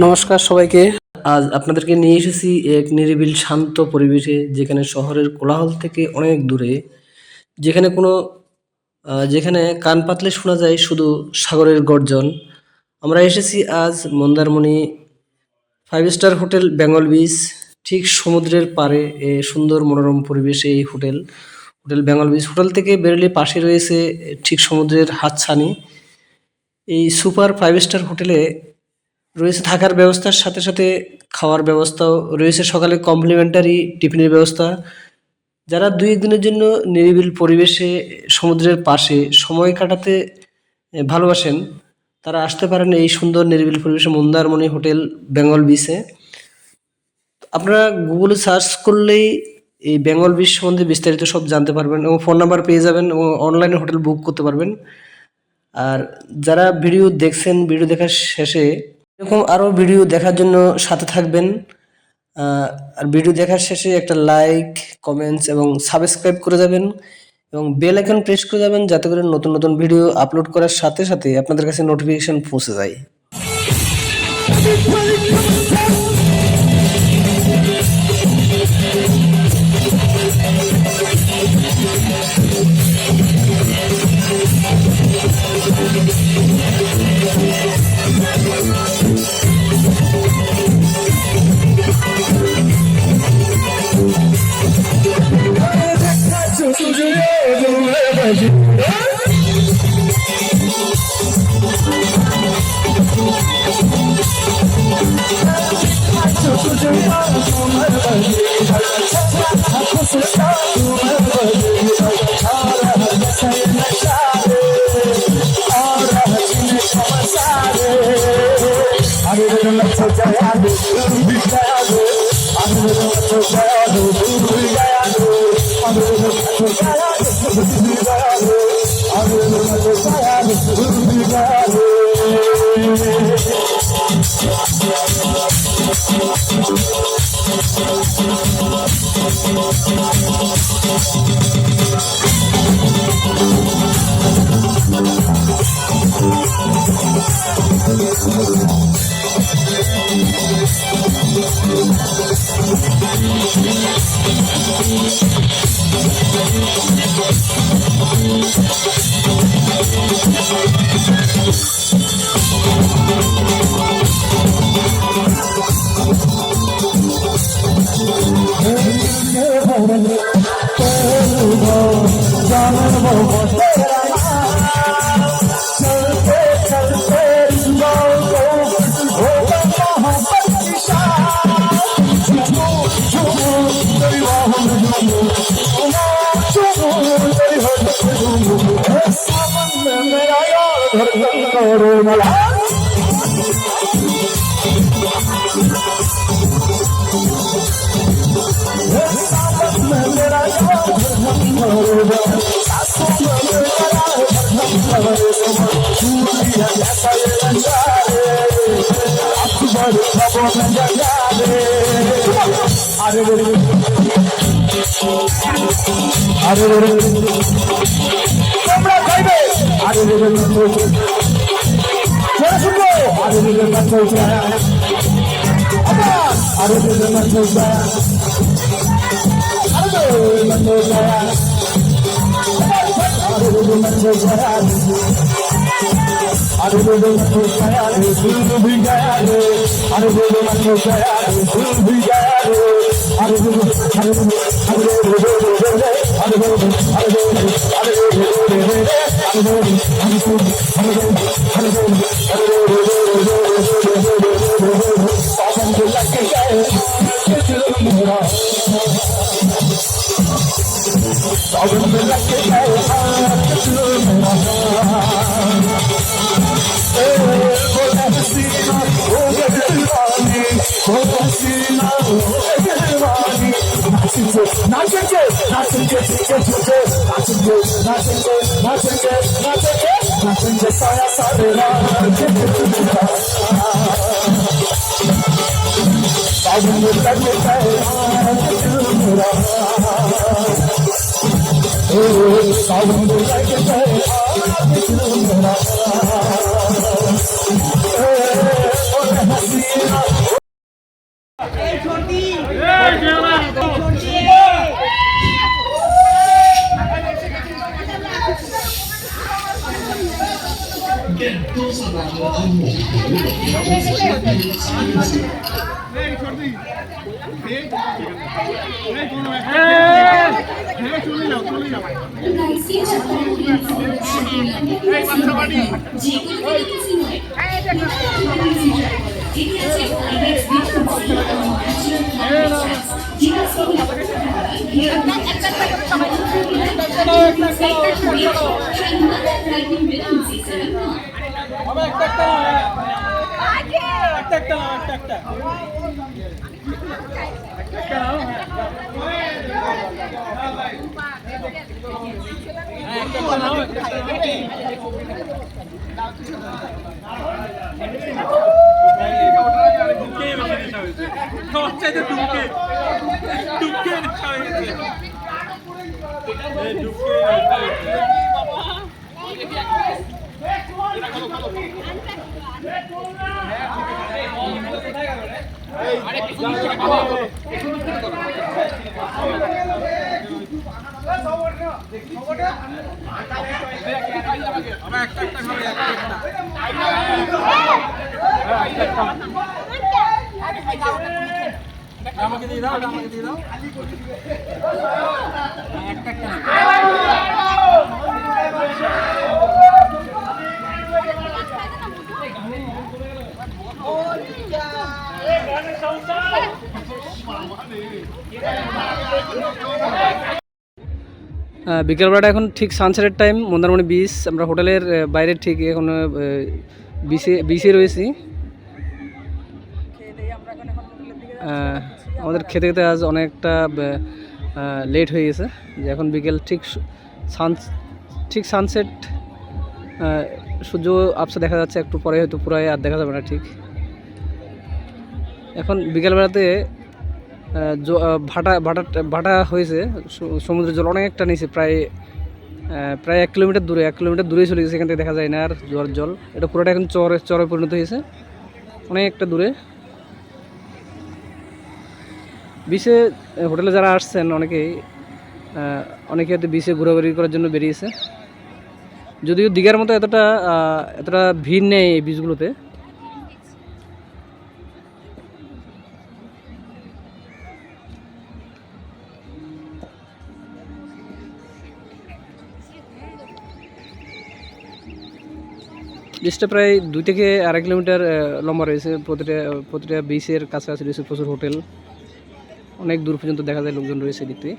নমস্কার সবাইকে। আজ আপনাদেরকে নিয়ে এসেছি এক নিরিবিল শান্ত পরিবেশে, যেখানে শহরের কোলাহল থেকে অনেক দূরে, যেখানে কোনো যেখানে কান পাতলে শোনা যায় শুধু সাগরের গর্জন। আমরা এসেছি আজ Mandarmani 5 star hotel Bengal beach, ঠিক সমুদ্রের পাড়ে সুন্দর মনোরম পরিবেশে এই হোটেল বেঙ্গল বিচ। হোটেল থেকে বেরোলে পাশে রয়েছে ঠিক সমুদ্রের হাতছানি। এই সুপার 5 স্টার হোটেলে রয়েছে থাকার ব্যবস্থার সাথে সাথে খাওয়ার ব্যবস্থাও রয়েছে, সকালে কমপ্লিমেন্টারি টিফিনের ব্যবস্থা। যারা 2 দিনের জন্য নিরিবিল পরিবেশে সমুদ্রের পাশে সময় কাটাতে ভালোবাসেন, তারা আসতে পারেন এই সুন্দর নিরিবিল পরিবেশে মন্দারমণি হোটেল বেঙ্গল বিচে। আপনারা গুগলে সার্চ করলেই এই বেঙ্গল বিচ সম্বন্ধে বিস্তারিত সব জানতে পারবেন এবং ফোন নাম্বার পেয়ে যাবেন এবং অনলাইনে হোটেল বুক করতে পারবেন। আর যারা ভিডিও দেখছেন, ভিডিও দেখার শেষে এরকম আরও ভিডিও দেখার জন্য সাথে থাকবেন। আর ভিডিও দেখার শেষে একটা লাইক, কমেন্টস এবং সাবস্ক্রাইব করে যাবেন এবং বেল আইকন প্রেস করে যাবেন, যাতে করে নতুন নতুন ভিডিও আপলোড করার সাথে সাথে আপনাদের কাছে নোটিফিকেশন পৌঁছে যায়। বিকেলবেলাটা এখন ঠিক সানসেটের টাইম, মন্দারমণি বিচ। আমরা হোটেলের বাইরে ঠিক এখন বিচে রয়েছি। আমাদের খেতে খেতে আজ অনেকটা লেট হয়ে গেছে, যে এখন বিকেল ঠিক সানসেট, সূর্য আপসা দেখা যাচ্ছে, একটু পরে হয়তো পুরাই আর দেখা যাবে না। ঠিক এখন বিকেলবেলাতে ভাটা হয়েছে, সমুদ্রের জল অনেকটা নিচে, প্রায় 1 কিলোমিটার দূরে, 1 কিলোমিটার দূরেই চলে গেছে। এখান থেকে দেখা যায় না আর জোয়ার জল, এটা পুরোটা এখন চরে পরিণত হয়েছে, অনেকটা দূরে। বিচে হোটেলে যারা আসছেন অনেকে হয়তো বিচে ঘোরাঘুরি করার জন্য বেরিয়েছে, যদিও দীঘার মতো এতটা ভিড় নেই এই বিচগুলোতে। বিচটা প্রায় 2 থেকে 2.5 কিলোমিটার লম্বা রয়েছে। প্রতিটা বিচের কাছাকাছি রয়েছে প্রচুর হোটেল, অনেক দূর পর্যন্ত দেখা যায় লোকজন রয়েছে দেখতে।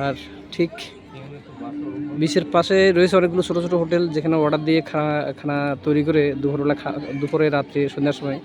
আর ঠিক বিচের পাশে রয়েছে অনেকগুলো ছোটো ছোটো হোটেল, যেখানে অর্ডার দিয়ে খানা তৈরি করে দুপুরে রাত্রে সন্ধ্যার সময়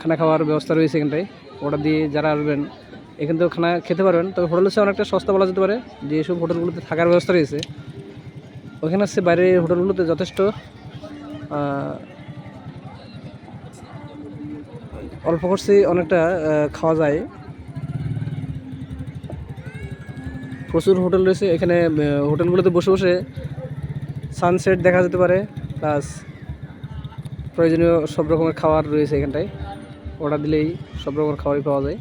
খানা খাওয়ার ব্যবস্থা রয়েছে এখানটায়। অর্ডার দিয়ে যারা আসবেন এখান থেকেও খানা খেতে পারবেন। তবে হোটেল হচ্ছে অনেকটা সস্তা বলা যেতে পারে, যেসব হোটেলগুলোতে থাকার ব্যবস্থা রয়েছে ওখানে হচ্ছে বাইরের হোটেলগুলোতে যথেষ্ট অল্প খরচে অনেকটা খাওয়া যায়। প্রচুর হোটেল রয়েছে এখানে, হোটেলগুলোতে বসে বসে সানসেট দেখা যেতে পারে, প্লাস প্রয়োজনীয় সব রকমের খাবার রয়েছে এখানটায়। অর্ডার দিলেই সব রকমের খাবারই পাওয়া যায়।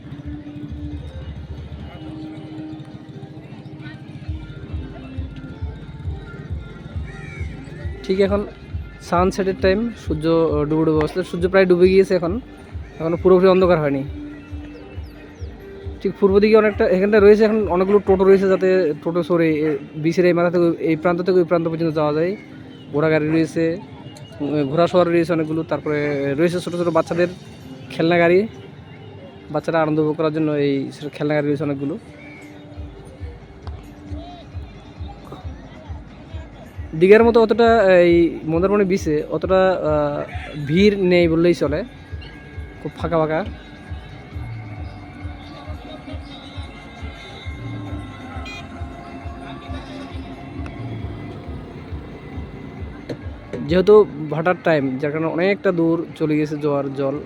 ঠিক এখন সানসেটের টাইম, সূর্য ডুবে অবস্থা, সূর্য প্রায় ডুবে গিয়েছে, এখনও পুরোপুরি অন্ধকার হয়নি। ঠিক পূর্ব দিকে অনেকটা এখানটা রয়েছে, এখন অনেকগুলো টোটো রয়েছে, যাতে টোটো সরে বিচের এই মাথা থেকে এই প্রান্ত থেকে ওই প্রান্ত পর্যন্ত যাওয়া যায়। ঘোড়া গাড়ি রয়েছে, ঘোড়া সওয়ার রয়েছে অনেকগুলো, তারপরে রয়েছে ছোটো ছোটো বাচ্চাদের খেলনা গাড়ি, বাচ্চারা আনন্দ উপভোগ করার জন্য এই খেলনা গাড়ি রয়েছে অনেকগুলো। দীঘার মতো অতটা এই মন্দারমণি বিচে অতটা ভিড় নেই বললেই চলে, খুব ফাঁকা ফাঁকা। যেহেতু ভাটার টাইম, যার কারণে অনেকটা দূর চলে গেছে জোয়ার জল।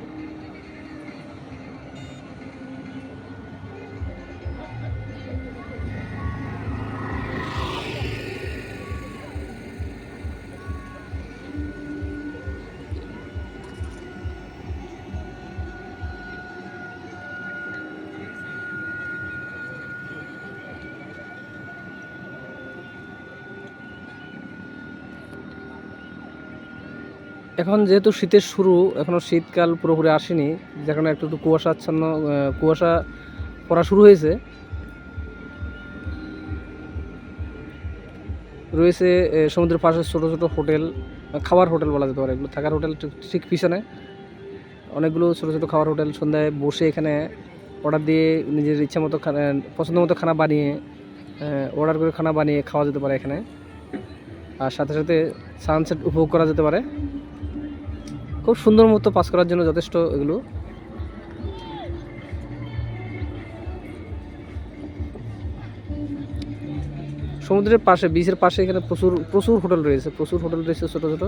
এখন যেহেতু শীতের শুরু, এখনও শীতকাল পুরোপুরি আসেনি, যেখানে একটু একটু কুয়াশাচ্ছন্ন কুয়াশা পড়া শুরু হয়েছে। রয়েছে সমুদ্রের পাশে ছোটো ছোটো হোটেল, খাবার হোটেল বলা যেতে পারে, এগুলো থাকার হোটেল ঠিক পিছনে অনেকগুলো ছোটো ছোটো খাবার হোটেল। সন্ধ্যায় বসে এখানে অর্ডার দিয়ে নিজের ইচ্ছা মতো পছন্দ মতো খানা বানিয়ে অর্ডার করে খানা বানিয়ে খাওয়া যেতে পারে এখানে। আর সাথে সাথে সানসেট উপভোগ করা যেতে পারে। খুব সুন্দর মতো পাস করার জন্য যথেষ্ট এগুলো। সমুদ্রের পাশে, বিচের পাশে এখানে প্রচুর প্রচুর হোটেল রয়েছে, প্রচুর হোটেল রয়েছে ছোটো ছোটো।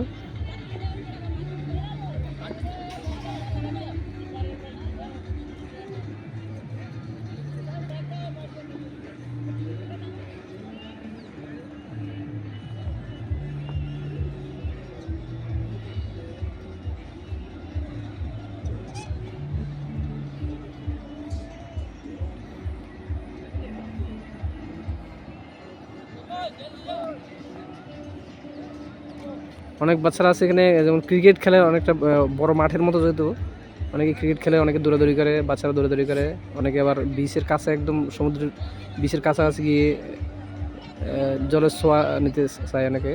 অনেক বাচ্চারা আছে এখানে, যেমন ক্রিকেট খেলে, অনেকটা বড় মাঠের মতো, যেহেতু অনেকে ক্রিকেট খেলে, অনেকে দৌড়াদৌড়ি করে, বাচ্চারা দৌড়াদৌড়ি করে, অনেকে আবার বিচের কাছে, একদম সমুদ্রের বিচের কাছাকাছি গিয়ে জলের ছোঁয়া নিতে চায় অনেকে।